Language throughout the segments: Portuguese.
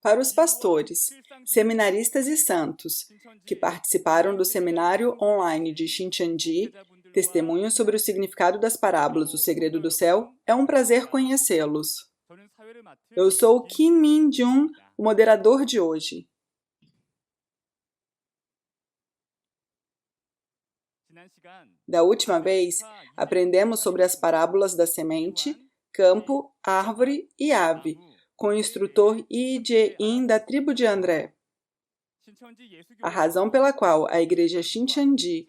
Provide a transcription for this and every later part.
Para os pastores, seminaristas e santos que participaram do seminário online de Shincheonji, Testemunhos sobre o significado das parábolas O Segredo do Céu, é um prazer conhecê-los. Eu sou Kim Min-jun, o moderador de hoje. Da última vez, aprendemos sobre as parábolas da semente, campo, árvore e ave, com o instrutor Lee Jae-in da tribo de André. A razão pela qual a igreja Shincheonji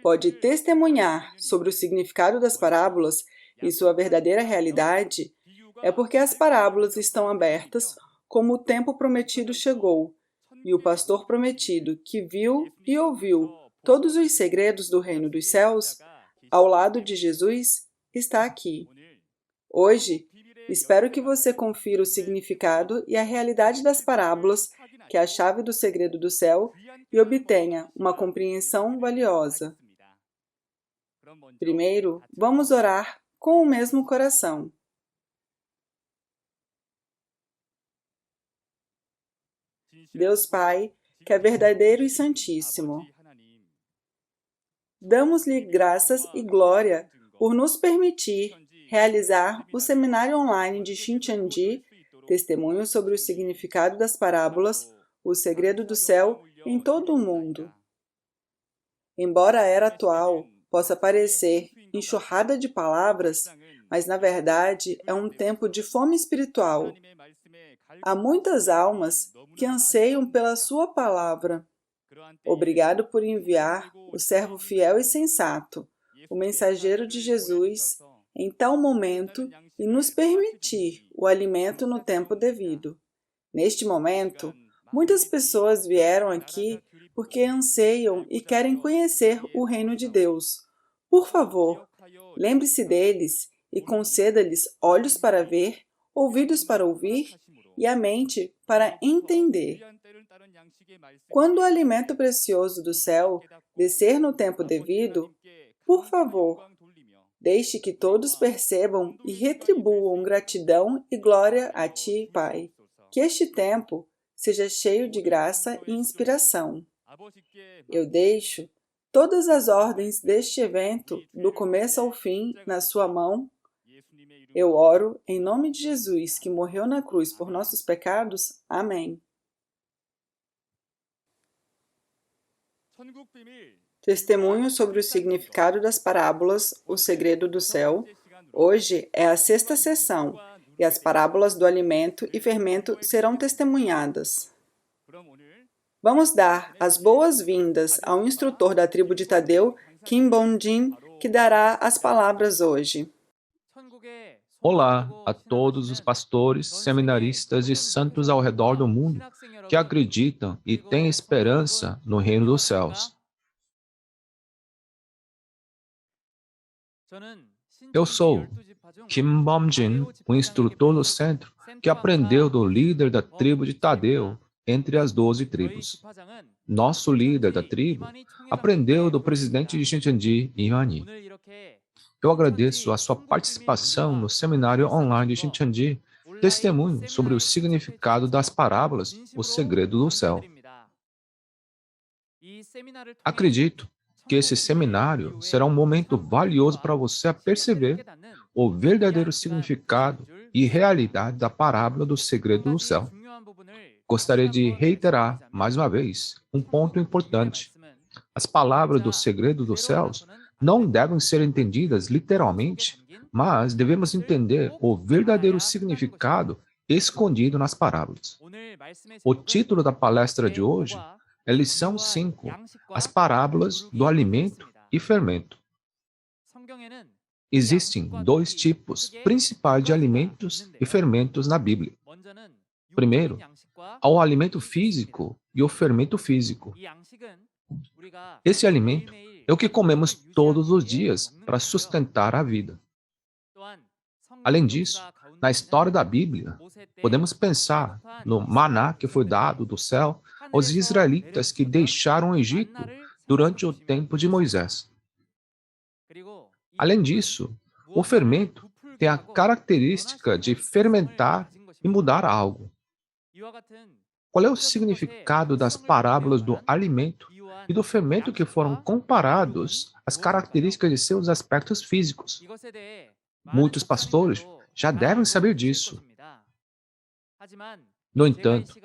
pode testemunhar sobre o significado das parábolas e sua verdadeira realidade é porque as parábolas estão abertas como o tempo prometido chegou, e o pastor prometido que viu e ouviu todos os segredos do reino dos céus, ao lado de Jesus, está aqui. Hoje, espero que você confira o significado e a realidade das parábolas, que é a chave do segredo do céu, e obtenha uma compreensão valiosa. Primeiro, vamos orar com o mesmo coração. Deus Pai, que é verdadeiro e santíssimo, damos-lhe graças e glória por nos permitir realizar o seminário online de Shincheonji, Testemunhos sobre o significado das parábolas, o segredo do céu em todo o mundo. Embora a era atual possa parecer enxurrada de palavras, mas na verdade é um tempo de fome espiritual. Há muitas almas que anseiam pela sua palavra. Obrigado por enviar o servo fiel e sensato, o mensageiro de Jesus, em tal momento e nos permitir o alimento no tempo devido. Neste momento, muitas pessoas vieram aqui porque anseiam e querem conhecer o reino de Deus. Por favor, lembre-se deles e conceda-lhes olhos para ver, ouvidos para ouvir e a mente para entender. Quando o alimento precioso do céu descer no tempo devido, por favor, deixe que todos percebam e retribuam gratidão e glória a Ti, Pai. Que este tempo seja cheio de graça e inspiração. Eu deixo todas as ordens deste evento, do começo ao fim, na Sua mão. Eu oro em nome de Jesus, que morreu na cruz por nossos pecados. Amém. Testemunho sobre o significado das parábolas O Segredo do Céu. Hoje é a sexta sessão e as parábolas do alimento e fermento serão testemunhadas. Vamos dar as boas-vindas ao instrutor da tribo de Tadeu, Kim Bon-jin, que dará as palavras hoje. Olá a todos os pastores, seminaristas e santos ao redor do mundo que acreditam e têm esperança no reino dos céus. Eu sou Kim Bon-jin, o instrutor do centro que aprendeu do líder da tribo de Tadeu entre as 12 tribos. Nosso líder da tribo aprendeu do presidente de Shincheonji, Imani. Eu agradeço a sua participação no seminário online de Shincheonji, testemunho sobre o significado das parábolas, o segredo do céu. Acredito que esse seminário será um momento valioso para você perceber o verdadeiro significado e realidade da parábola do segredo do céu. Gostaria de reiterar, mais uma vez, um ponto importante. As palavras do segredo dos céus não devem ser entendidas literalmente, mas devemos entender o verdadeiro significado escondido nas parábolas. O título da palestra de hoje é Lição 5, as parábolas do alimento e fermento. Existem dois tipos principais de alimentos e fermentos na Bíblia. Primeiro, há o alimento físico e o fermento físico. Esse alimento é o que comemos todos os dias para sustentar a vida. Além disso, na história da Bíblia, podemos pensar no maná que foi dado do céu aos israelitas que deixaram o Egito durante o tempo de Moisés. Além disso, o fermento tem a característica de fermentar e mudar algo. Qual é o significado das parábolas do alimento e do fermento que foram comparados às características de seus aspectos físicos? Muitos pastores já devem saber disso. No entanto,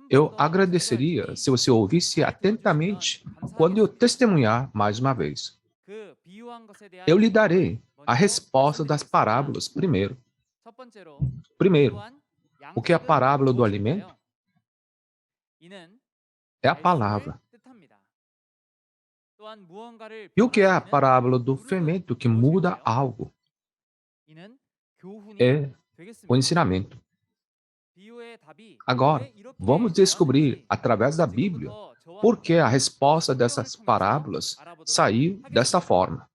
eu agradeceria se você ouvisse atentamente quando eu testemunhar mais uma vez. Eu lhe darei a resposta das parábolas primeiro. Primeiro, o que é a parábola do alimento? É a palavra. E o que é a parábola do fermento que muda algo? É o ensinamento. Agora, vamos descobrir, através da Bíblia, por que a resposta dessas parábolas saiu dessa forma.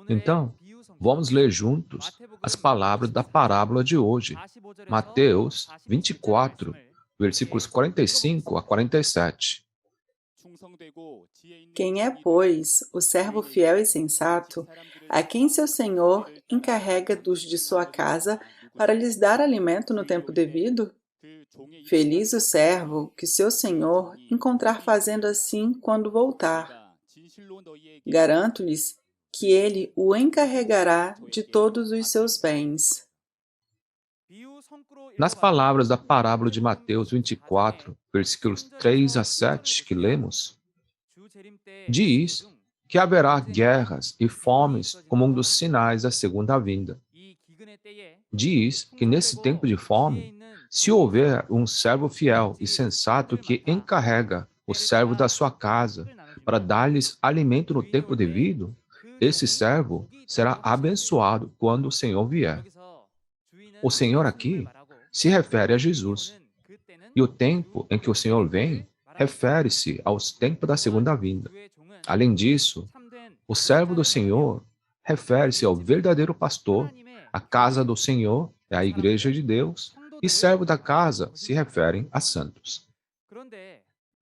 Então, vamos ler juntos as palavras da parábola de hoje, Mateus 24, versículos 45 a 47. Quem é, pois, o servo fiel e sensato, a quem seu senhor encarrega dos de sua casa para lhes dar alimento no tempo devido? Feliz o servo que seu senhor encontrar fazendo assim quando voltar. Garanto-lhes que ele o encarregará de todos os seus bens. Nas palavras da parábola de Mateus 24, versículos 3 a 7, que lemos, diz que haverá guerras e fomes como um dos sinais da segunda vinda. Diz que nesse tempo de fome, se houver um servo fiel e sensato que encarrega o servo da sua casa para dar-lhes alimento no tempo devido, esse servo será abençoado quando o Senhor vier. O Senhor aqui se refere a Jesus. E o tempo em que o Senhor vem refere-se aos tempos da segunda vinda. Além disso, o servo do Senhor refere-se ao verdadeiro pastor, a casa do Senhor é a igreja de Deus, e servo da casa se referem a santos.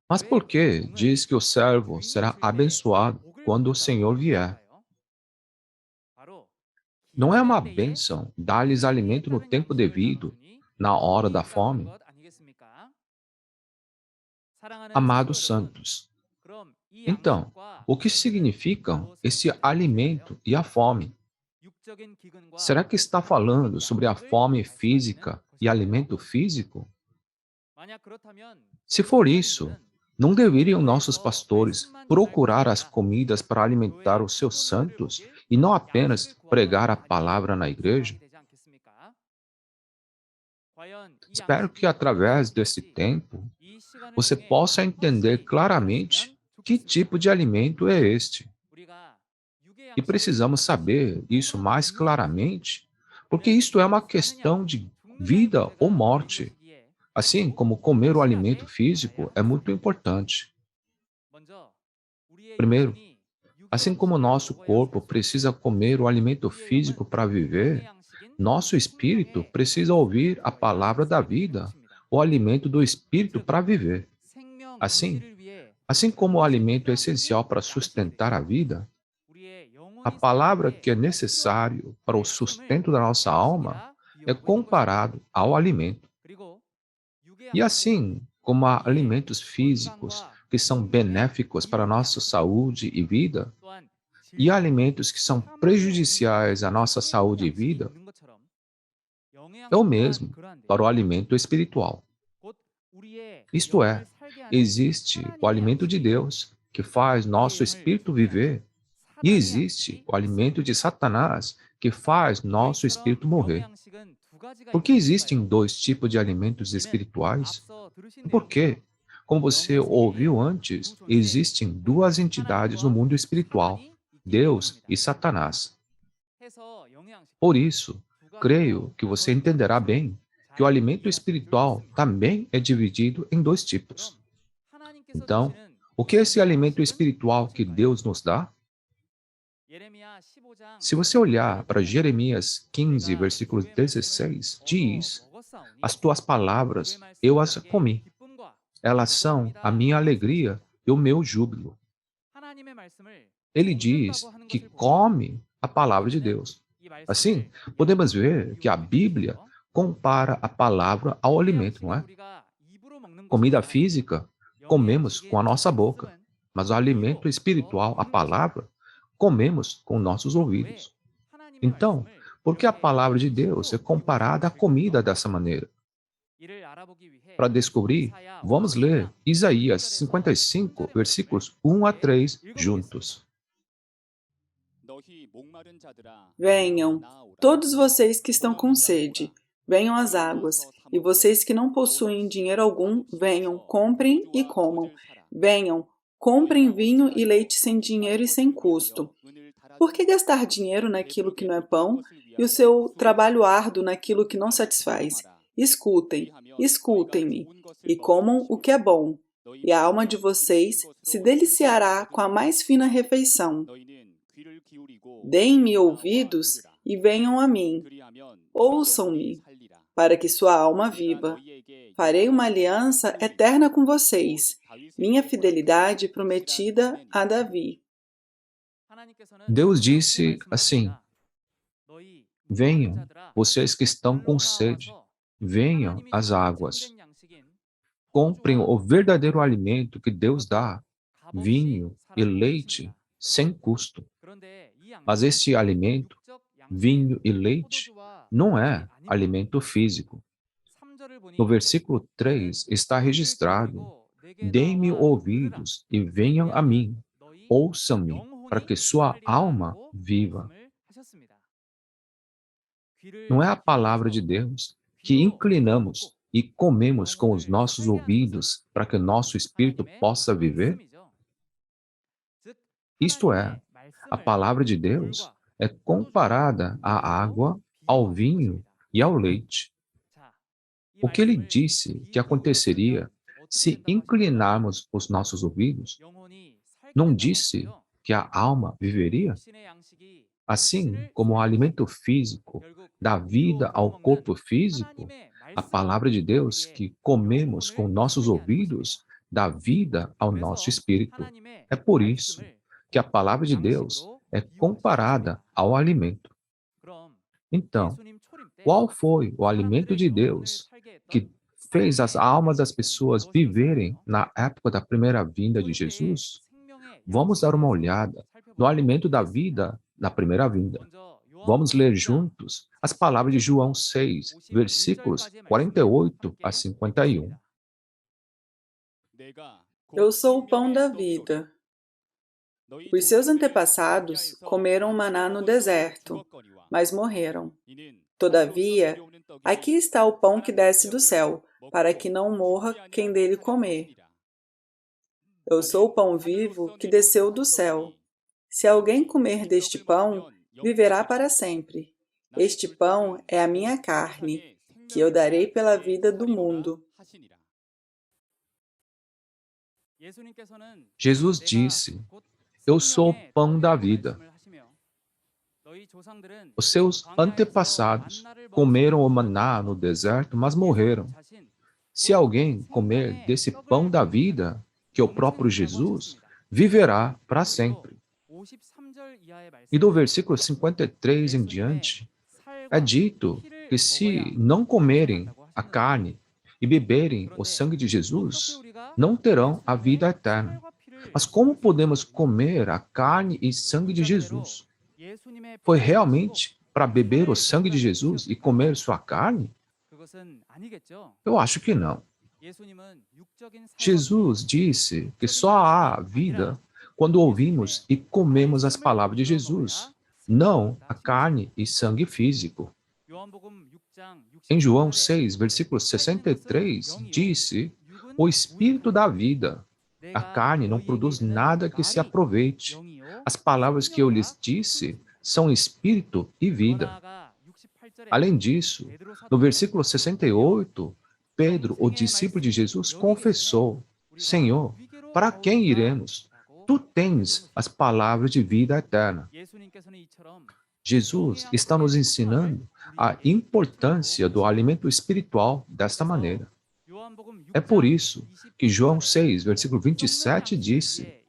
Mas por que diz que o servo será abençoado quando o Senhor vier? Não é uma bênção dar-lhes alimento no tempo devido, na hora da fome? Amados santos, então, o que significam esse alimento e a fome? Será que está falando sobre a fome física e alimento físico? Se for isso, não deveriam nossos pastores procurar as comidas para alimentar os seus santos e não apenas pregar a palavra na igreja? Espero que através desse tempo você possa entender claramente que tipo de alimento é este. E precisamos saber isso mais claramente, porque isto é uma questão de vida ou morte. Assim como comer o alimento físico é muito importante. Primeiro, assim como nosso corpo precisa comer o alimento físico para viver, nosso espírito precisa ouvir a palavra da vida, o alimento do espírito para viver. Assim como o alimento é essencial para sustentar a vida, a palavra que é necessário para o sustento da nossa alma é comparado ao alimento. E assim como há alimentos físicos que são benéficos para a nossa saúde e vida, e há alimentos que são prejudiciais à nossa saúde e vida, é o mesmo para o alimento espiritual. Isto é, existe o alimento de Deus, que faz nosso espírito viver, e existe o alimento de Satanás, que faz nosso espírito morrer. Por que existem dois tipos de alimentos espirituais? Porque, como você ouviu antes, existem duas entidades no mundo espiritual, Deus e Satanás. Por isso, creio que você entenderá bem que o alimento espiritual também é dividido em dois tipos. Então, o que é esse alimento espiritual que Deus nos dá? Se você olhar para Jeremias 15, versículo 16, diz: As tuas palavras eu as comi. Elas são a minha alegria e o meu júbilo. Ele diz que come a palavra de Deus. Assim, podemos ver que a Bíblia compara a palavra ao alimento, não é? Comida física, comemos com a nossa boca, mas o alimento espiritual, a palavra, comemos com nossos ouvidos. Então, por que a palavra de Deus é comparada à comida dessa maneira? Para descobrir, vamos ler Isaías 55, versículos 1 a 3 juntos. Venham, todos vocês que estão com sede, venham às águas, e vocês que não possuem dinheiro algum, venham, comprem e comam. Venham, comprem vinho e leite sem dinheiro e sem custo. Por que gastar dinheiro naquilo que não é pão e o seu trabalho árduo naquilo que não satisfaz? Escutem, escutem-me, e comam o que é bom, e a alma de vocês se deliciará com a mais fina refeição. Deem-me ouvidos e venham a mim. Ouçam-me, para que sua alma viva. Farei uma aliança eterna com vocês, minha fidelidade prometida a Davi. Deus disse assim: venham, vocês que estão com sede, venham às águas. Comprem o verdadeiro alimento que Deus dá, vinho e leite, sem custo. Mas este alimento, vinho e leite, não é alimento físico. No versículo 3 está registrado: deem-me ouvidos e venham a mim, ouçam-me, para que sua alma viva. Não é a palavra de Deus que inclinamos e comemos com os nossos ouvidos para que nosso espírito possa viver? Isto é, a palavra de Deus é comparada à água, ao vinho e ao leite. O que ele disse que aconteceria se inclinarmos os nossos ouvidos, não disse que a alma viveria? Assim como o alimento físico dá vida ao corpo físico, a palavra de Deus que comemos com nossos ouvidos dá vida ao nosso espírito. É por isso que a palavra de Deus é comparada ao alimento. Então, qual foi o alimento de Deus que fez as almas das pessoas viverem na época da primeira vinda de Jesus? Vamos dar uma olhada no alimento da vida na primeira vinda. Vamos ler juntos as palavras de João 6, versículos 48 a 51. Eu sou o pão da vida. Os seus antepassados comeram maná no deserto, mas morreram. Todavia, aqui está o pão que desce do céu, para que não morra quem dele comer. Eu sou o pão vivo que desceu do céu. Se alguém comer deste pão, viverá para sempre. Este pão é a minha carne, que eu darei pela vida do mundo. Jesus disse: eu sou o pão da vida. Os seus antepassados comeram o maná no deserto, mas morreram. Se alguém comer desse pão da vida, que é o próprio Jesus, viverá para sempre. E do versículo 53 em diante, é dito que se não comerem a carne e beberem o sangue de Jesus, não terão a vida eterna. Mas como podemos comer a carne e sangue de Jesus? Foi realmente para beber o sangue de Jesus e comer sua carne? Eu acho que não. Jesus disse que só há vida quando ouvimos e comemos as palavras de Jesus, não a carne e sangue físico. Em João 6, versículo 63, disse: o Espírito da vida. A carne não produz nada que se aproveite. As palavras que eu lhes disse são espírito e vida. Além disso, no versículo 68, Pedro, o discípulo de Jesus, confessou: Senhor, para quem iremos? Tu tens as palavras de vida eterna. Jesus está nos ensinando a importância do alimento espiritual desta maneira. É por isso que João 6, versículo 27 disse: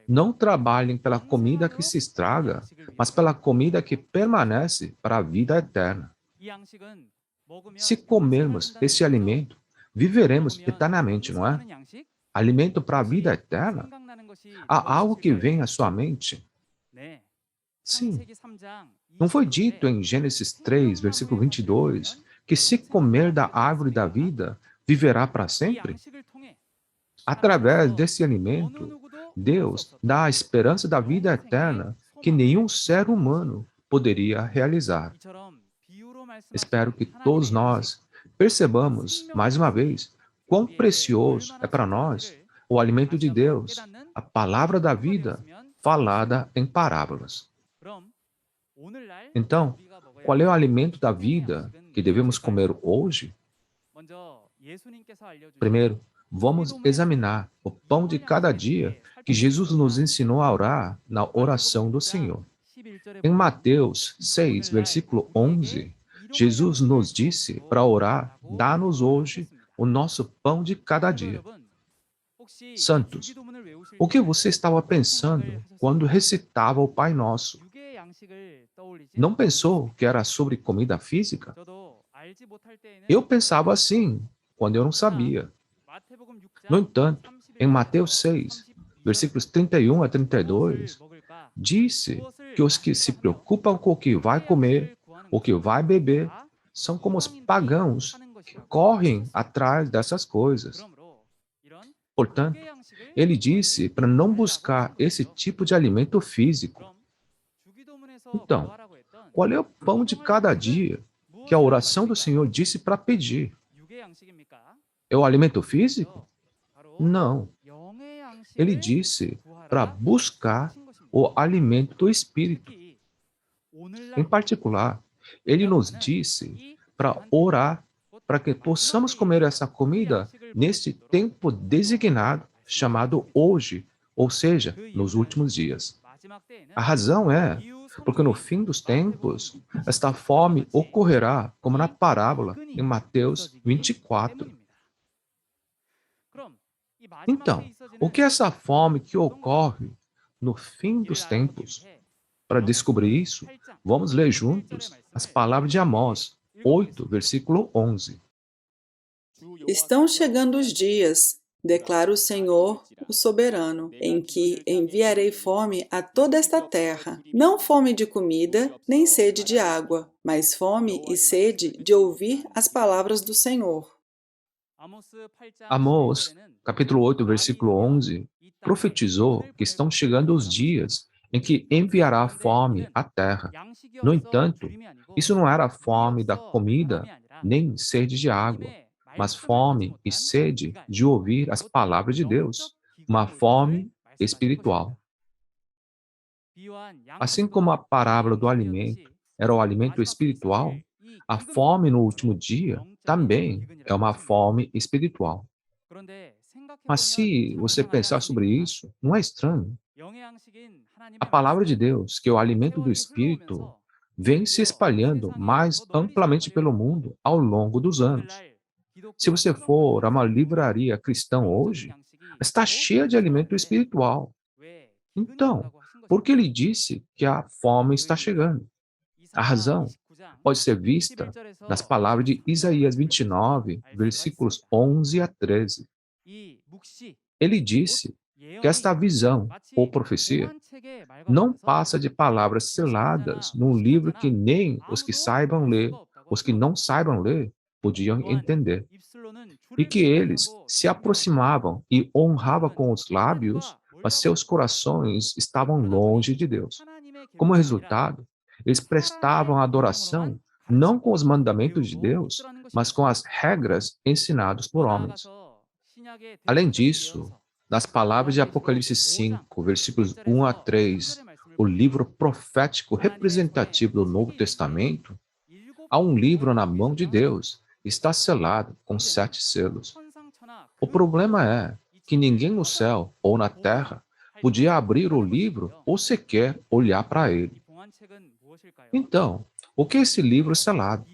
não trabalhem pela comida que se estraga, mas pela comida que permanece para a vida eterna. Se comermos esse alimento, viveremos eternamente, não é? Alimento para a vida eterna? Há algo que vem à sua mente? Sim. Não foi dito em Gênesis 3, versículo 22, que se comer da árvore da vida, viverá para sempre? Através desse alimento, Deus dá a esperança da vida eterna que nenhum ser humano poderia realizar. Espero que todos nós percebamos, mais uma vez, quão precioso é para nós o alimento de Deus, a palavra da vida falada em parábolas. Então, qual é o alimento da vida que devemos comer hoje? Primeiro, vamos examinar o pão de cada dia que Jesus nos ensinou a orar na oração do Senhor. Em Mateus 6, versículo 11, Jesus nos disse para orar: dá-nos hoje o nosso pão de cada dia. Santos, o que você estava pensando quando recitava o Pai Nosso? Não pensou que era sobre comida física? Eu pensava assim, quando eu não sabia. No entanto, em Mateus 6, versículos 31 a 32, disse que os que se preocupam com o que vai comer, o que vai beber, são como os pagãos que correm atrás dessas coisas. Portanto, ele disse para não buscar esse tipo de alimento físico. Então, qual é o pão de cada dia que a oração do Senhor disse para pedir? É o alimento físico? Não. Ele disse para buscar o alimento do Espírito. Em particular, ele nos disse para orar para que possamos comer essa comida neste tempo designado chamado hoje, ou seja, nos últimos dias. A razão é porque no fim dos tempos, esta fome ocorrerá como na parábola em Mateus 24. Então, o que é essa fome que ocorre no fim dos tempos? Para descobrir isso, vamos ler juntos as palavras de Amós 8, versículo 11. Estão chegando os dias, declara o Senhor, o soberano, em que enviarei fome a toda esta terra. Não fome de comida, nem sede de água, mas fome e sede de ouvir as palavras do Senhor. Amós, capítulo 8, versículo 11, profetizou que estão chegando os dias em que enviará fome à terra. No entanto, isso não era fome da comida, nem sede de água, mas fome e sede de ouvir as palavras de Deus, uma fome espiritual. Assim como a parábola do alimento era o alimento espiritual, a fome no último dia também é uma fome espiritual. Mas se você pensar sobre isso, não é estranho. A palavra de Deus, que é o alimento do Espírito, vem se espalhando mais amplamente pelo mundo ao longo dos anos. Se você for a uma livraria cristã hoje, está cheia de alimento espiritual. Então, por que ele disse que a fome está chegando? A razão pode ser vista nas palavras de Isaías 29, versículos 11 a 13. Ele disse que esta visão ou profecia não passa de palavras seladas num livro que nem os que não saibam ler, podiam entender. E que eles se aproximavam e honravam com os lábios, mas seus corações estavam longe de Deus. Como resultado, eles prestavam adoração não com os mandamentos de Deus, mas com as regras ensinadas por homens. Além disso, nas palavras de Apocalipse 5, versículos 1 a 3, o livro profético representativo do Novo Testamento, há um livro na mão de Deus, está selado com 7 selos. O problema é que ninguém no céu ou na terra podia abrir o livro ou sequer olhar para ele. Então, o que é esse livro selado?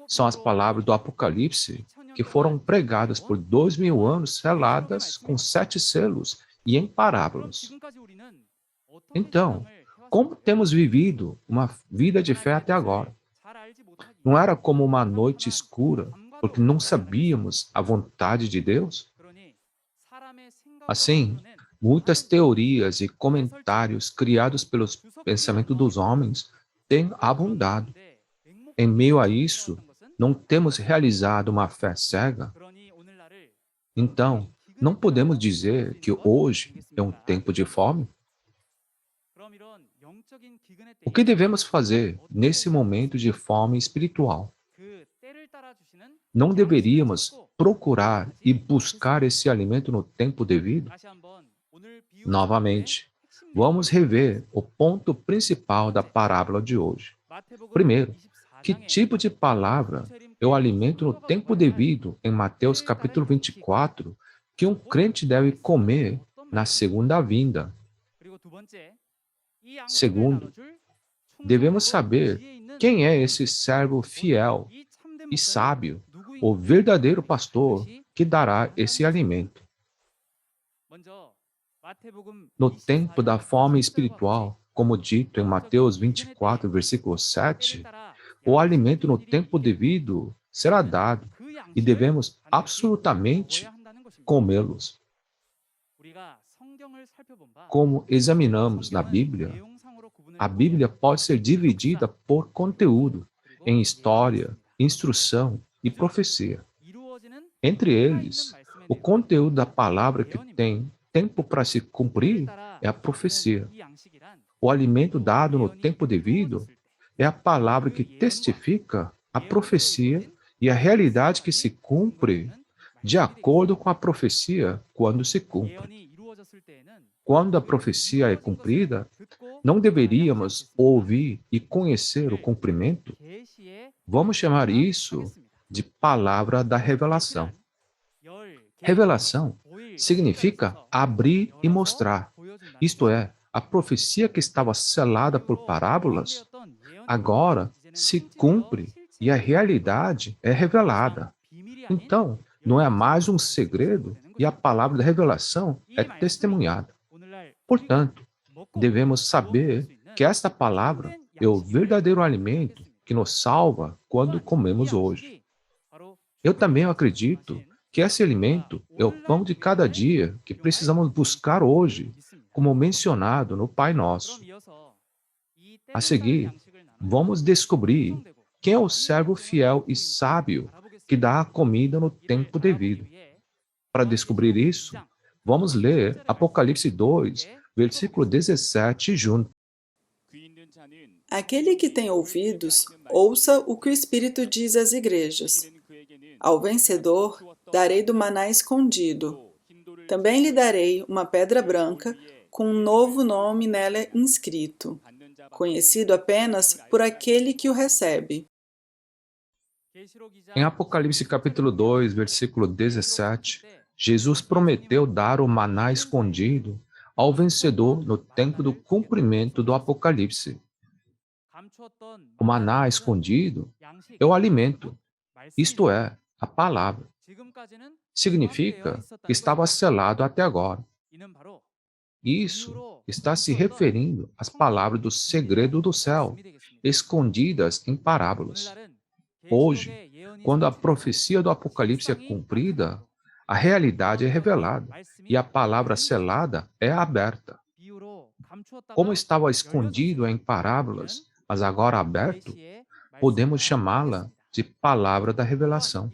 São as palavras do Apocalipse que foram pregadas por 2000 anos, seladas com 7 selos e em parábolas. Então, como temos vivido uma vida de fé até agora? Não era como uma noite escura, porque não sabíamos a vontade de Deus? Assim, muitas teorias e comentários criados pelos pensamentos dos homens têm abundado. Em meio a isso, não temos realizado uma fé cega? Então, não podemos dizer que hoje é um tempo de fome? O que devemos fazer nesse momento de fome espiritual? Não deveríamos procurar e buscar esse alimento no tempo devido? Novamente, vamos rever o ponto principal da parábola de hoje. Primeiro, que tipo de palavra é o alimento no tempo devido em Mateus capítulo 24 que um crente deve comer na segunda vinda? Segundo, devemos saber quem é esse servo fiel e sábio, o verdadeiro pastor que dará esse alimento. No tempo da fome espiritual, como dito em Mateus 24, versículo 7, o alimento no tempo devido será dado e devemos absolutamente comê-los. Como examinamos na Bíblia, a Bíblia pode ser dividida por conteúdo, em história, instrução e profecia. Entre eles, o conteúdo da palavra que tem tempo para se cumprir é a profecia. O alimento dado no tempo devido é a palavra que testifica a profecia e a realidade que se cumpre de acordo com a profecia quando se cumpre. Quando a profecia é cumprida, não deveríamos ouvir e conhecer o cumprimento? Vamos chamar isso de palavra da revelação. Revelação significa abrir e mostrar. Isto é, a profecia que estava selada por parábolas, agora se cumpre e a realidade é revelada. Então, não é mais um segredo e a palavra da revelação é testemunhada. Portanto, devemos saber que esta palavra é o verdadeiro alimento que nos salva quando comemos hoje. Eu também acredito que esse alimento é o pão de cada dia que precisamos buscar hoje, como mencionado no Pai Nosso. A seguir, vamos descobrir quem é o servo fiel e sábio que dá a comida no tempo devido. Para descobrir isso, vamos ler Apocalipse 2, versículo 17 junto. Aquele que tem ouvidos, ouça o que o Espírito diz às igrejas. Ao vencedor, darei do maná escondido. Também lhe darei uma pedra branca com um novo nome nela inscrito, conhecido apenas por aquele que o recebe. Em Apocalipse capítulo 2, versículo 17, Jesus prometeu dar o maná escondido ao vencedor no tempo do cumprimento do Apocalipse. O maná escondido é o alimento, isto é, a palavra. Significa que estava selado até agora. Isso está se referindo às palavras do segredo do céu, escondidas em parábolas. Hoje, quando a profecia do Apocalipse é cumprida, a realidade é revelada e a palavra selada é aberta. Como estava escondido em parábolas, mas agora aberto, podemos chamá-la de palavra da revelação.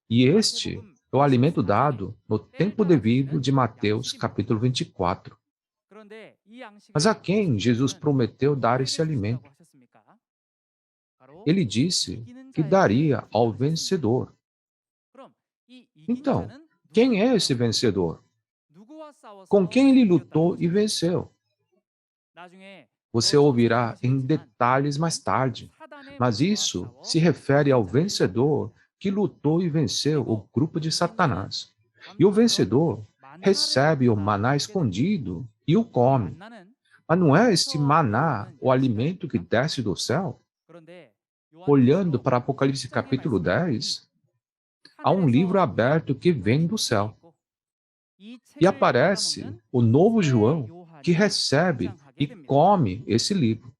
E este é o alimento dado no tempo devido de Mateus capítulo 24. Mas a quem Jesus prometeu dar esse alimento? Ele disse que daria ao vencedor. Então, quem é esse vencedor? Com quem ele lutou e venceu? Você ouvirá em detalhes mais tarde, mas isso se refere ao vencedor que lutou e venceu o grupo de Satanás. E o vencedor recebe o maná escondido e o come. Mas não é este maná o alimento que desce do céu? Olhando para Apocalipse capítulo 10, há um livro aberto que vem do céu. E aparece o novo João que recebe e come esse livro.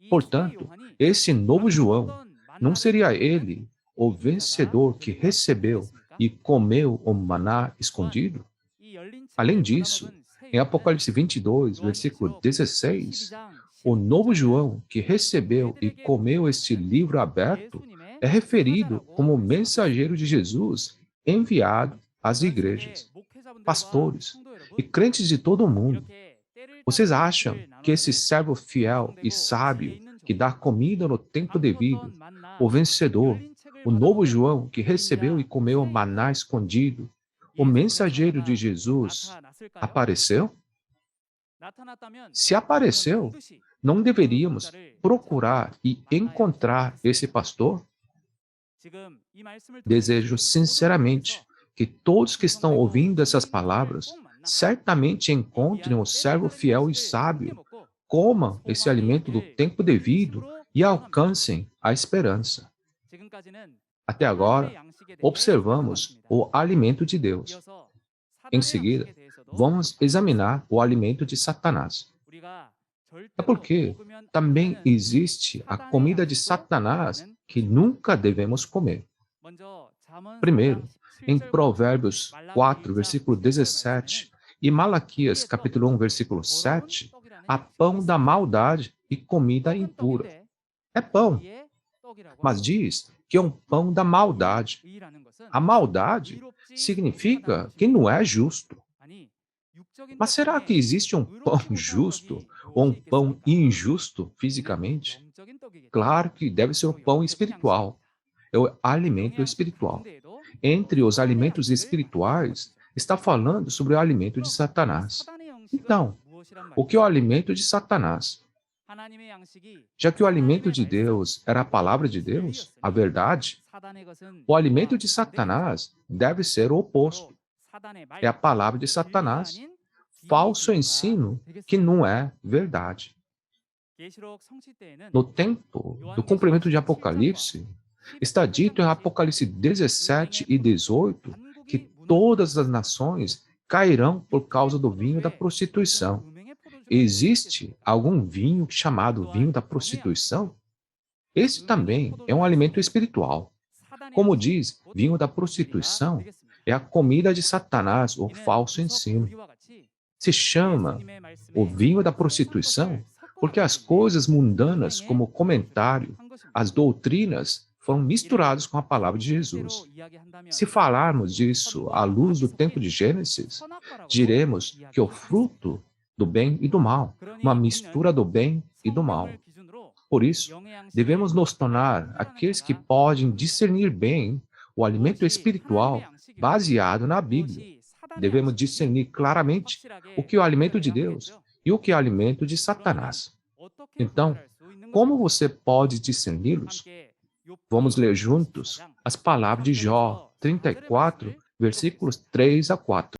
Portanto, esse novo João Não seria ele o vencedor que recebeu e comeu o maná escondido? Além disso, em Apocalipse 22, versículo 16, o novo João que recebeu e comeu este livro aberto é referido como mensageiro de Jesus enviado às igrejas, pastores e crentes de todo o mundo. Vocês acham que esse servo fiel e sábio que dá comida no tempo devido, o vencedor, o novo João que recebeu e comeu o maná escondido, o mensageiro de Jesus, apareceu? Se apareceu, não deveríamos procurar e encontrar esse pastor? Desejo sinceramente que todos que estão ouvindo essas palavras certamente encontrem o servo fiel e sábio, comam esse alimento do tempo devido e alcancem a esperança. Até agora, observamos o alimento de Deus. Em seguida, vamos examinar o alimento de Satanás. É porque também existe a comida de Satanás que nunca devemos comer. Primeiro, em Provérbios 4, versículo 17, e Malaquias, capítulo 1, versículo 7, há pão da maldade e comida impura. É pão, mas diz que é um pão da maldade. A maldade significa que não é justo. Mas será que existe um pão justo ou um pão injusto fisicamente? Claro que deve ser o pão espiritual. É o alimento espiritual. Entre os alimentos espirituais, está falando sobre o alimento de Satanás. Então, o que é o alimento de Satanás? Já que o alimento de Deus era a palavra de Deus, a verdade, o alimento de Satanás deve ser o oposto. É a palavra de Satanás, falso ensino que não é verdade. No tempo do cumprimento de Apocalipse, está dito em Apocalipse 17 e 18 que todas as nações cairão por causa do vinho da prostituição. Existe algum vinho chamado vinho da prostituição? Esse também é um alimento espiritual. Como diz, vinho da prostituição é a comida de Satanás, o falso ensino. Se chama o vinho da prostituição porque as coisas mundanas, como o comentário, as doutrinas, foram misturadas com a palavra de Jesus. Se falarmos disso à luz do tempo de Gênesis, diremos que o fruto do bem e do mal, uma mistura do bem e do mal. Por isso, devemos nos tornar aqueles que podem discernir bem o alimento espiritual baseado na Bíblia. Devemos discernir claramente o que é o alimento de Deus e o que é o alimento de Satanás. Então, como você pode discerni-los? Vamos ler juntos as palavras de Jó 34, versículos 3 a 4.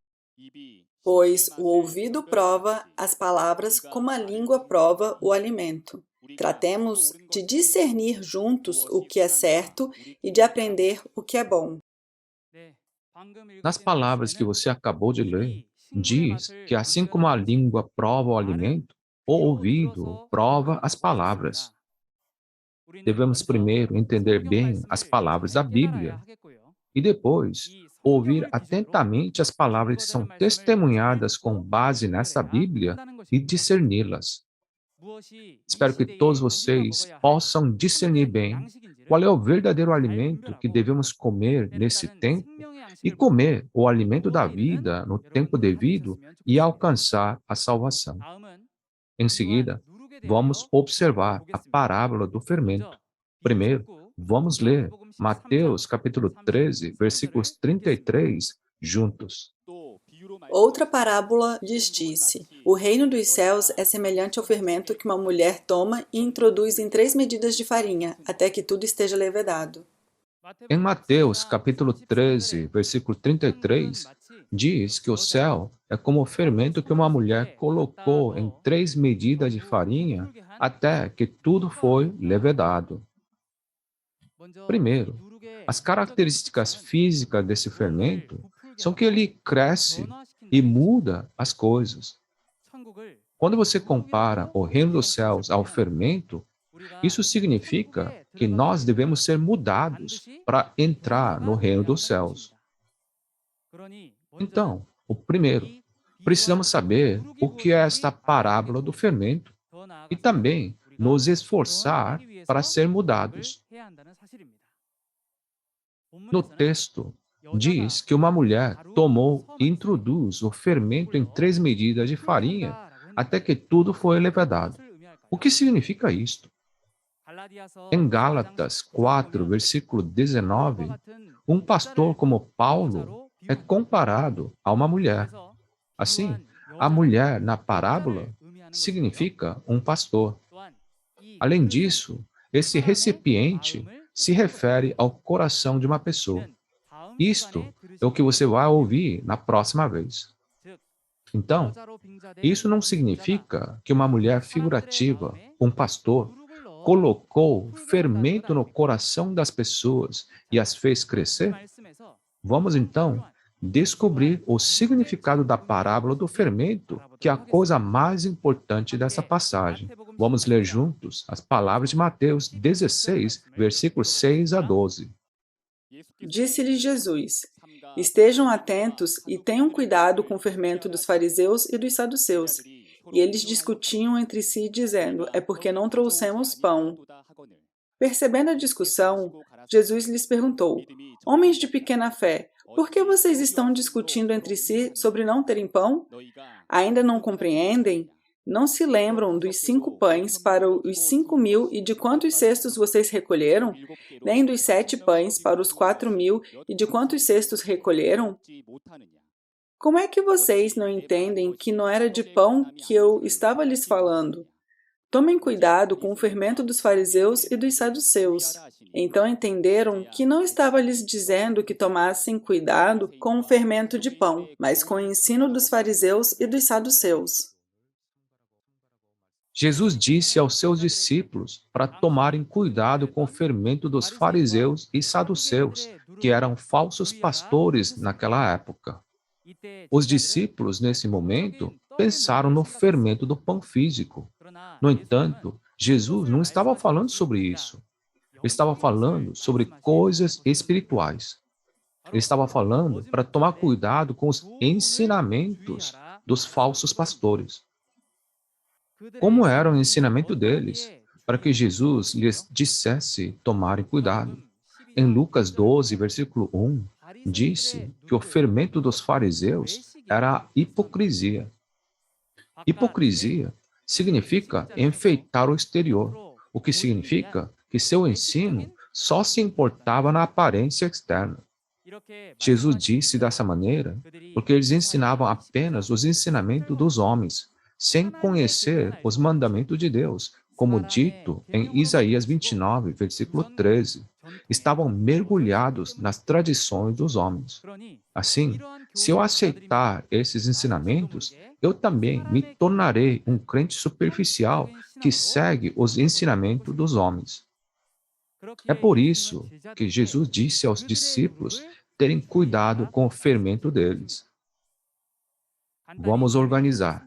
Pois o ouvido prova as palavras como a língua prova o alimento. Tratemos de discernir juntos o que é certo e de aprender o que é bom. Nas palavras que você acabou de ler, diz que assim como a língua prova o alimento, o ouvido prova as palavras. Devemos primeiro entender bem as palavras da Bíblia e depois ouvir atentamente as palavras que são testemunhadas com base nessa Bíblia e discerni-las. Espero que todos vocês possam discernir bem qual é o verdadeiro alimento que devemos comer nesse tempo e comer o alimento da vida no tempo devido e alcançar a salvação. Em seguida, vamos observar a parábola do fermento. Primeiro, vamos ler Mateus capítulo 13, versículos 33, juntos. Outra parábola lhes disse: O reino dos céus é semelhante ao fermento que uma mulher toma e introduz em 3 medidas de farinha, até que tudo esteja levedado. Em Mateus capítulo 13, versículo 33, diz que o céu é como o fermento que uma mulher colocou em 3 medidas de farinha até que tudo foi levedado. Primeiro, as características físicas desse fermento são que ele cresce e muda as coisas. Quando você compara o reino dos céus ao fermento, Isso significa que nós devemos ser mudados para entrar no reino dos céus. Então, o primeiro, precisamos saber o que é esta parábola do fermento e também nos esforçar para ser mudados. No texto, diz que uma mulher tomou e introduz o fermento em 3 medidas de farinha até que tudo foi levedado. O que significa isto? Em Gálatas 4, versículo 19, um pastor como Paulo é comparado a uma mulher. Assim, a mulher na parábola significa um pastor. Além disso, esse recipiente se refere ao coração de uma pessoa. Isto é o que você vai ouvir na próxima vez. Então, isso não significa que uma mulher figurativa, um pastor, colocou fermento no coração das pessoas e as fez crescer? Vamos então descobrir o significado da parábola do fermento, que é a coisa mais importante dessa passagem. Vamos ler juntos as palavras de Mateus 16, versículos 6 a 12. Disse-lhe Jesus: Estejam atentos e tenham cuidado com o fermento dos fariseus e dos saduceus. E eles discutiam entre si, dizendo: É porque não trouxemos pão. Percebendo a discussão, Jesus lhes perguntou: Homens de pequena fé, por que vocês estão discutindo entre si sobre não terem pão? Ainda não compreendem? Não se lembram dos 5 pães para os 5.000 e de quantos cestos vocês recolheram? Nem dos 7 pães para os 4.000 e de quantos cestos recolheram? Como é que vocês não entendem que não era de pão que eu estava lhes falando? Tomem cuidado com o fermento dos fariseus e dos saduceus. Então entenderam que não estava lhes dizendo que tomassem cuidado com o fermento de pão, mas com o ensino dos fariseus e dos saduceus. Jesus disse aos seus discípulos para tomarem cuidado com o fermento dos fariseus e saduceus, que eram falsos pastores naquela época. Os discípulos, nesse momento, pensaram no fermento do pão físico. No entanto, Jesus não estava falando sobre isso. Ele estava falando sobre coisas espirituais. Ele estava falando para tomar cuidado com os ensinamentos dos falsos pastores. Como era o ensinamento deles, para que Jesus lhes dissesse tomarem cuidado? Em Lucas 12, versículo 1, disse que o fermento dos fariseus era a hipocrisia. Hipocrisia significa enfeitar o exterior, o que significa que seu ensino só se importava na aparência externa. Jesus disse dessa maneira porque eles ensinavam apenas os ensinamentos dos homens, sem conhecer os mandamentos de Deus, como dito em Isaías 29, versículo 13. Estavam mergulhados nas tradições dos homens. Assim, se eu aceitar esses ensinamentos, eu também me tornarei um crente superficial que segue os ensinamentos dos homens. É por isso que Jesus disse aos discípulos terem cuidado com o fermento deles. Vamos organizar.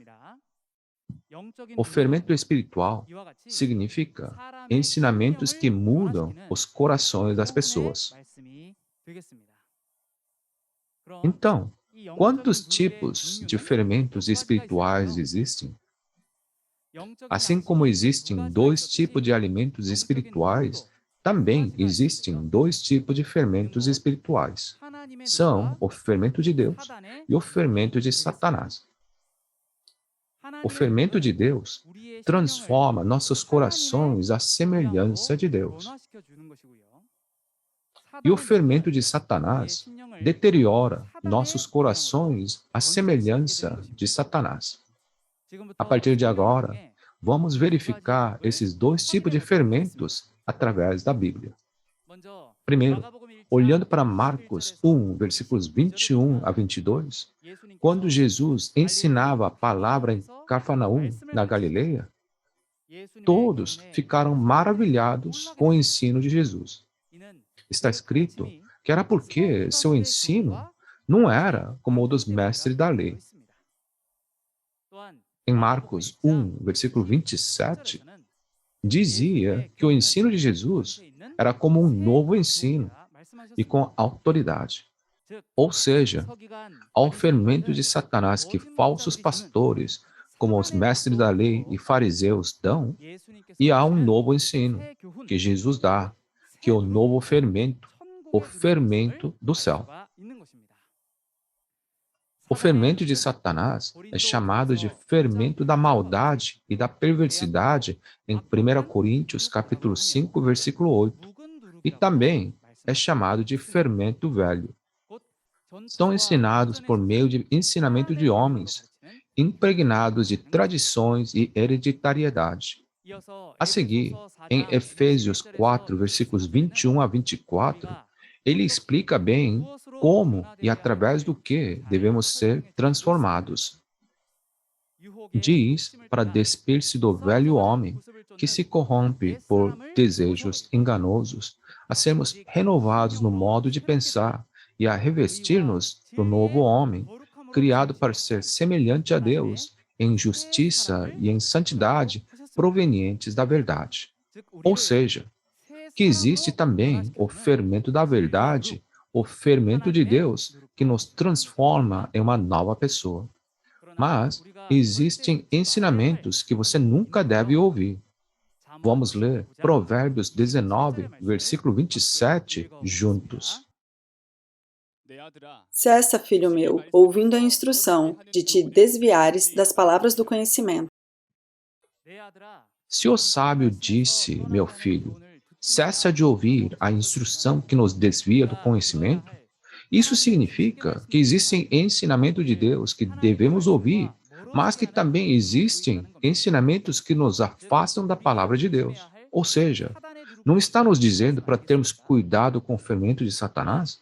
O fermento espiritual significa ensinamentos que mudam os corações das pessoas. Então, quantos tipos de fermentos espirituais existem? Assim como existem 2 tipos de alimentos espirituais, também existem 2 tipos de fermentos espirituais. São o fermento de Deus e o fermento de Satanás. O fermento de Deus transforma nossos corações à semelhança de Deus. E o fermento de Satanás deteriora nossos corações à semelhança de Satanás. A partir de agora, vamos verificar esses 2 tipos de fermentos através da Bíblia. Primeiro, olhando para Marcos 1, versículos 21 a 22, quando Jesus ensinava a palavra em Cafarnaum, na Galileia, todos ficaram maravilhados com o ensino de Jesus. Está escrito que era porque seu ensino não era como o dos mestres da lei. Em Marcos 1, versículo 27, dizia que o ensino de Jesus era como um novo ensino e com autoridade. Ou seja, ao fermento de Satanás que falsos pastores, como os mestres da lei e fariseus, dão, e há um novo ensino que Jesus dá, que é o novo fermento, o fermento do céu. O fermento de Satanás é chamado de fermento da maldade e da perversidade em 1 Coríntios capítulo 5, versículo 8. E também é chamado de fermento velho. São ensinados por meio de ensinamento de homens, impregnados de tradições e hereditariedade. A seguir, em Efésios 4, versículos 21 a 24, ele explica bem como e através do que devemos ser transformados. Diz para despir-se do velho homem, que se corrompe por desejos enganosos, a sermos renovados no modo de pensar e a revestir-nos do novo homem, criado para ser semelhante a Deus, em justiça e em santidade provenientes da verdade. Ou seja, que existe também o fermento da verdade, o fermento de Deus, que nos transforma em uma nova pessoa. Mas existem ensinamentos que você nunca deve ouvir. Vamos ler Provérbios 19, versículo 27, juntos. Cessa, filho meu, ouvindo a instrução, de te desviares das palavras do conhecimento. Se o sábio disse, meu filho, cessa de ouvir a instrução que nos desvia do conhecimento, isso significa que existem ensinamentos de Deus que devemos ouvir, mas que também existem ensinamentos que nos afastam da palavra de Deus. Ou seja, não está nos dizendo para termos cuidado com o fermento de Satanás?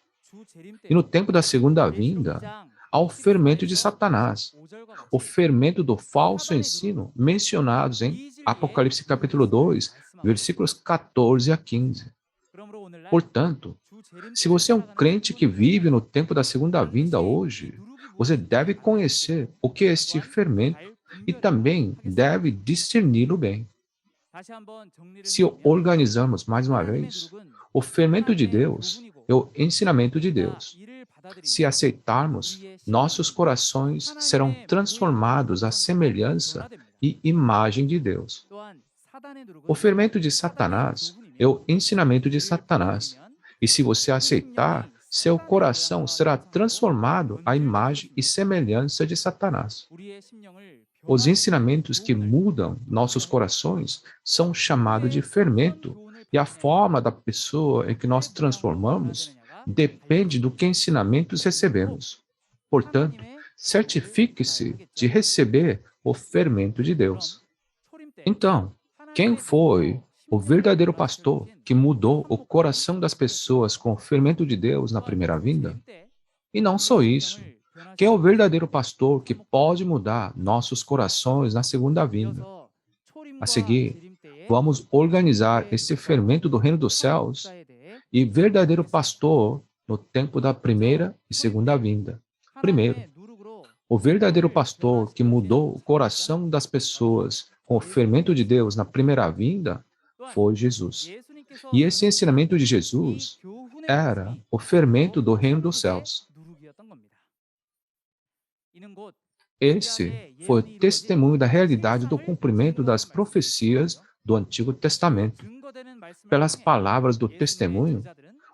E no tempo da segunda vinda, há o fermento de Satanás, o fermento do falso ensino mencionados em Apocalipse capítulo 2, versículos 14 a 15. Portanto, se você é um crente que vive no tempo da segunda vinda hoje, você deve conhecer o que é este fermento e também deve discerni-lo bem. Se organizarmos mais uma vez, o fermento de Deus é o ensinamento de Deus. Se aceitarmos, nossos corações serão transformados à semelhança e imagem de Deus. O fermento de Satanás é o ensinamento de Satanás. E se você aceitar, seu coração será transformado à imagem e semelhança de Satanás. Os ensinamentos que mudam nossos corações são chamados de fermento, e a forma da pessoa em que nós transformamos depende do que ensinamentos recebemos. Portanto, certifique-se de receber o fermento de Deus. Então, quem foi o verdadeiro pastor que mudou o coração das pessoas com o fermento de Deus na primeira vinda? E não só isso. Quem é o verdadeiro pastor que pode mudar nossos corações na segunda vinda? A seguir, vamos organizar esse fermento do reino dos céus e verdadeiro pastor no tempo da primeira e segunda vinda. Primeiro, o verdadeiro pastor que mudou o coração das pessoas com o fermento de Deus na primeira vinda foi Jesus. E esse ensinamento de Jesus era o fermento do reino dos céus. Esse foi o testemunho da realidade do cumprimento das profecias do Antigo Testamento. Pelas palavras do testemunho,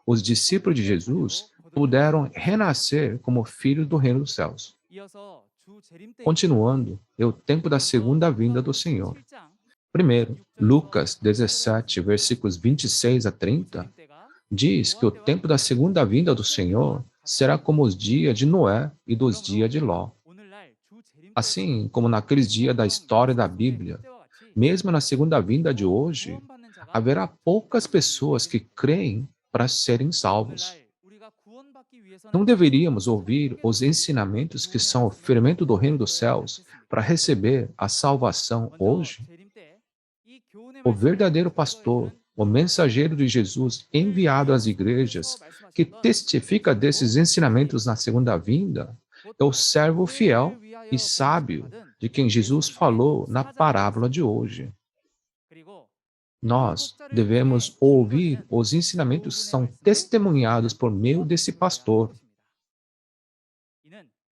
os discípulos de Jesus puderam renascer como filhos do reino dos céus. Continuando, é o tempo da segunda vinda do Senhor. Primeiro, Lucas 17, versículos 26 a 30, diz que o tempo da segunda vinda do Senhor será como os dias de Noé e dos dias de Ló. Assim como naqueles dias da história da Bíblia, mesmo na segunda vinda de hoje, haverá poucas pessoas que creem para serem salvos. Não deveríamos ouvir os ensinamentos que são o fermento do reino dos céus para receber a salvação hoje? O verdadeiro pastor, o mensageiro de Jesus enviado às igrejas, que testifica desses ensinamentos na segunda vinda, é o servo fiel e sábio de quem Jesus falou na parábola de hoje. Nós devemos ouvir os ensinamentos que são testemunhados por meio desse pastor.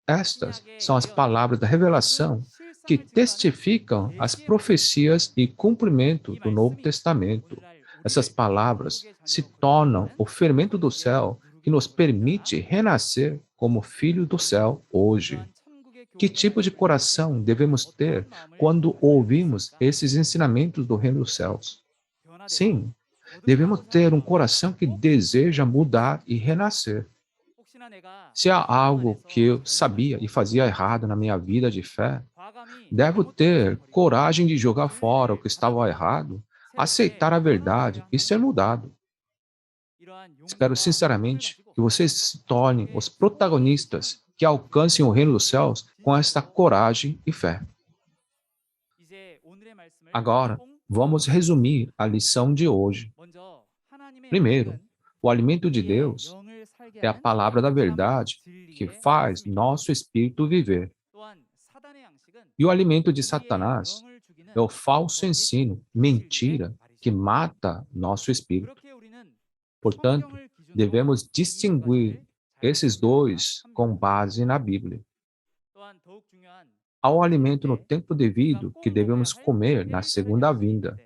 Estas são as palavras da revelação que testificam as profecias e cumprimento do Novo Testamento. Essas palavras se tornam o fermento do céu que nos permite renascer como filho do céu hoje. Que tipo de coração devemos ter quando ouvimos esses ensinamentos do reino dos céus? Sim, devemos ter um coração que deseja mudar e renascer. Se há algo que eu sabia e fazia errado na minha vida de fé, devo ter coragem de jogar fora o que estava errado, aceitar a verdade e ser mudado. Espero sinceramente que vocês se tornem os protagonistas que alcancem o reino dos céus com esta coragem e fé. Agora, vamos resumir a lição de hoje. Primeiro, o alimento de Deus é a palavra da verdade que faz nosso espírito viver. E o alimento de Satanás é o falso ensino, mentira, que mata nosso espírito. Portanto, devemos distinguir esses dois com base na Bíblia. Há o alimento no tempo devido que devemos comer na segunda vinda.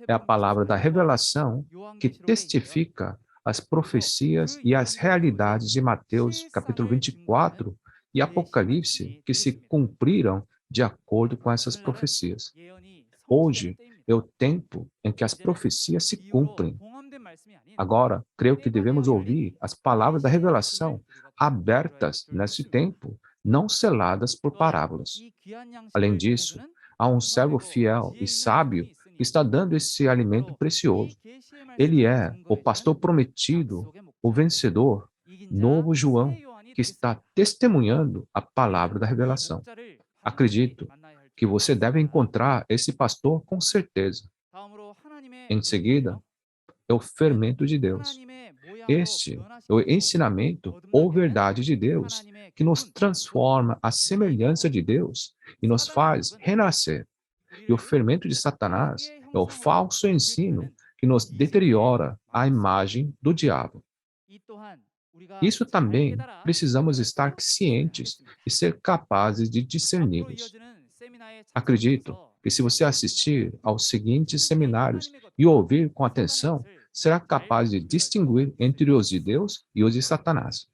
É a palavra da revelação que testifica as profecias e as realidades de Mateus capítulo 24 e Apocalipse que se cumpriram de acordo com essas profecias. Hoje é o tempo em que as profecias se cumprem. Agora, creio que devemos ouvir as palavras da revelação abertas nesse tempo, não seladas por parábolas. Além disso, há um servo fiel e sábio que está dando esse alimento precioso. Ele é o pastor prometido, o vencedor, novo João, que está testemunhando a palavra da revelação. Acredito que você deve encontrar esse pastor com certeza. Em seguida, é o fermento de Deus. Este é o ensinamento ou verdade de Deus que nos transforma à semelhança de Deus e nos faz renascer. E o fermento de Satanás é o falso ensino que nos deteriora à imagem do diabo. Isso também precisamos estar cientes e ser capazes de discerni-los. Acredito que se você assistir aos seguintes seminários e ouvir com atenção, será capaz de distinguir entre os de Deus e os de Satanás.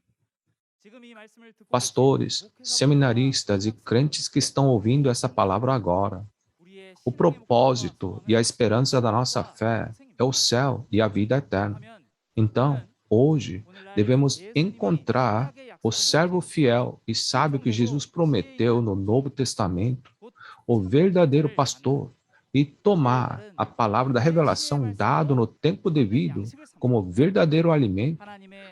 Pastores, seminaristas e crentes que estão ouvindo essa palavra agora, o propósito e a esperança da nossa fé é o céu e a vida eterna. Então, hoje, devemos encontrar o servo fiel e sábio que Jesus prometeu no Novo Testamento, o verdadeiro pastor, e tomar a palavra da revelação dada no tempo devido como verdadeiro alimento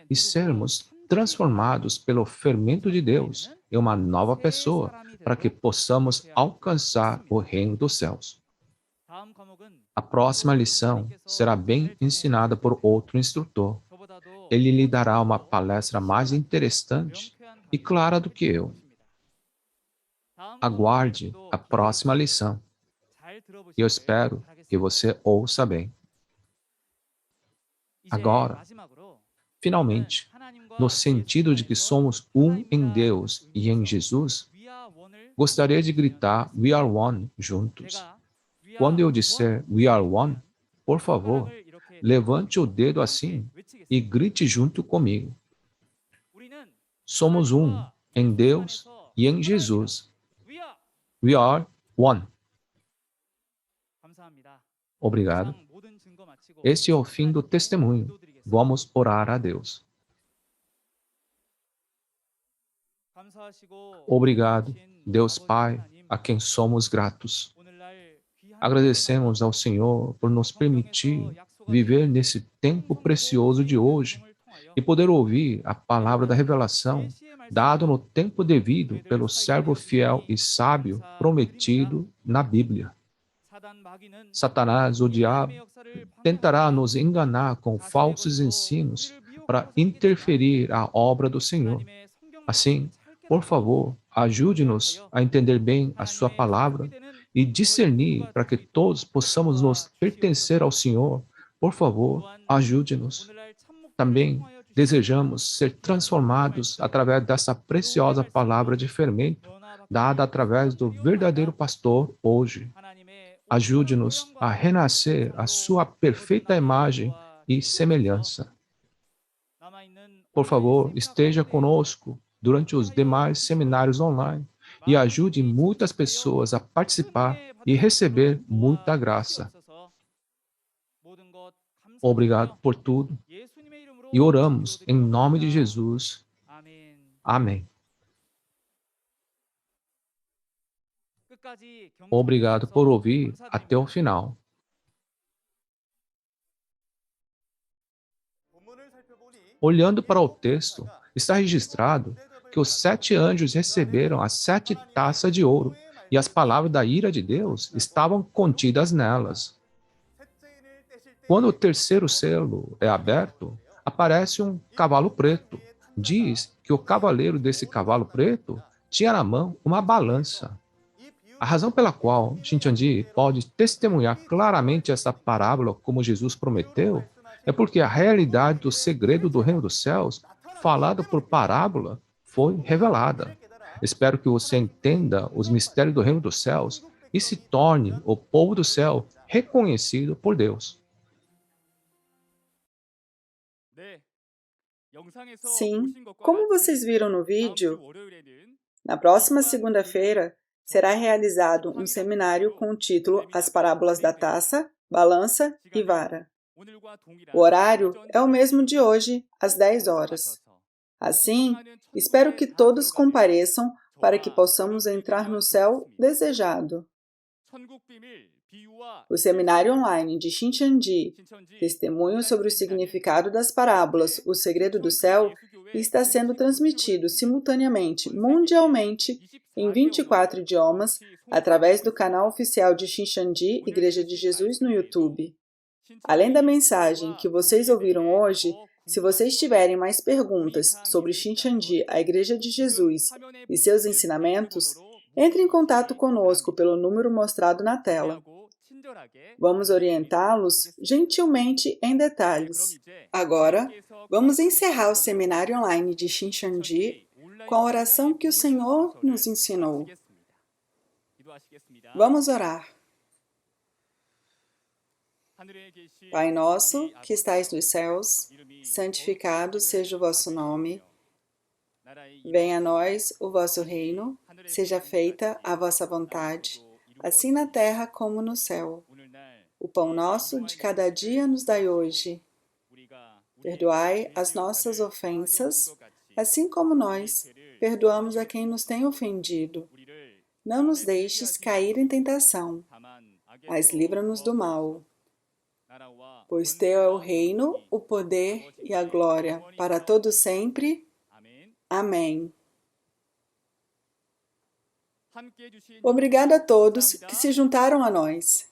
e sermos transformados pelo fermento de Deus em uma nova pessoa, para que possamos alcançar o reino dos céus. A próxima lição será bem ensinada por outro instrutor. Ele lhe dará uma palestra mais interessante e clara do que eu. Aguarde a próxima lição. E eu espero que você ouça bem. Agora, finalmente, no sentido de que somos um em Deus e em Jesus, gostaria de gritar "We are one" juntos. Quando eu disser "We are one", por favor, levante o dedo assim e grite junto comigo. Somos um em Deus e em Jesus. We are one. Obrigado. Este é o fim do testemunho. Vamos orar a Deus. Obrigado, Deus Pai, a quem somos gratos. Agradecemos ao Senhor por nos permitir viver nesse tempo precioso de hoje e poder ouvir a palavra da revelação dada no tempo devido pelo servo fiel e sábio prometido na Bíblia. Satanás, o diabo, tentará nos enganar com falsos ensinos para interferir a obra do Senhor. Assim, por favor, ajude-nos a entender bem a sua palavra e discernir para que todos possamos nos pertencer ao Senhor, por favor, ajude-nos. Também desejamos ser transformados através dessa preciosa palavra de fermento, dada através do verdadeiro pastor hoje. Ajude-nos a renascer à sua perfeita imagem e semelhança. Por favor, esteja conosco durante os demais seminários online e ajude muitas pessoas a participar e receber muita graça. Obrigado por tudo e oramos em nome de Jesus. Amém. Obrigado por ouvir até o final. Olhando para o texto, está registrado que os 7 anjos receberam as 7 taças de ouro e as palavras da ira de Deus estavam contidas nelas. Quando o terceiro selo é aberto, aparece um cavalo preto. Diz que o cavaleiro desse cavalo preto tinha na mão uma balança. A razão pela qual Shincheonji pode testemunhar claramente essa parábola como Jesus prometeu é porque a realidade do segredo do reino dos céus, falada por parábola, foi revelada. Espero que você entenda os mistérios do reino dos céus e se torne o povo do céu reconhecido por Deus. Sim, como vocês viram no vídeo, na próxima segunda-feira será realizado um seminário com o título As Parábolas da Taça, Balança e Vara. O horário é o mesmo de hoje, às 10 horas. Assim, espero que todos compareçam para que possamos entrar no céu desejado. O seminário online de Shincheonji, Testemunho sobre o Significado das Parábolas, O Segredo do Céu, está sendo transmitido simultaneamente, mundialmente, em 24 idiomas, através do canal oficial de Shincheonji, Igreja de Jesus, no YouTube. Além da mensagem que vocês ouviram hoje, se vocês tiverem mais perguntas sobre Shincheonji, a Igreja de Jesus e seus ensinamentos, entre em contato conosco pelo número mostrado na tela. Vamos orientá-los gentilmente em detalhes. Agora, vamos encerrar o seminário online de Shincheonji com a oração que o Senhor nos ensinou. Vamos orar. Pai nosso, que estais nos céus, santificado seja o vosso nome. Venha a nós o vosso reino, seja feita a vossa vontade, assim na terra como no céu. O pão nosso de cada dia nos dai hoje. Perdoai as nossas ofensas, assim como nós perdoamos a quem nos tem ofendido. Não nos deixes cair em tentação, mas livra-nos do mal. Pois teu é o reino, o poder e a glória, para todo sempre. Amém. Obrigada a todos que se juntaram a nós.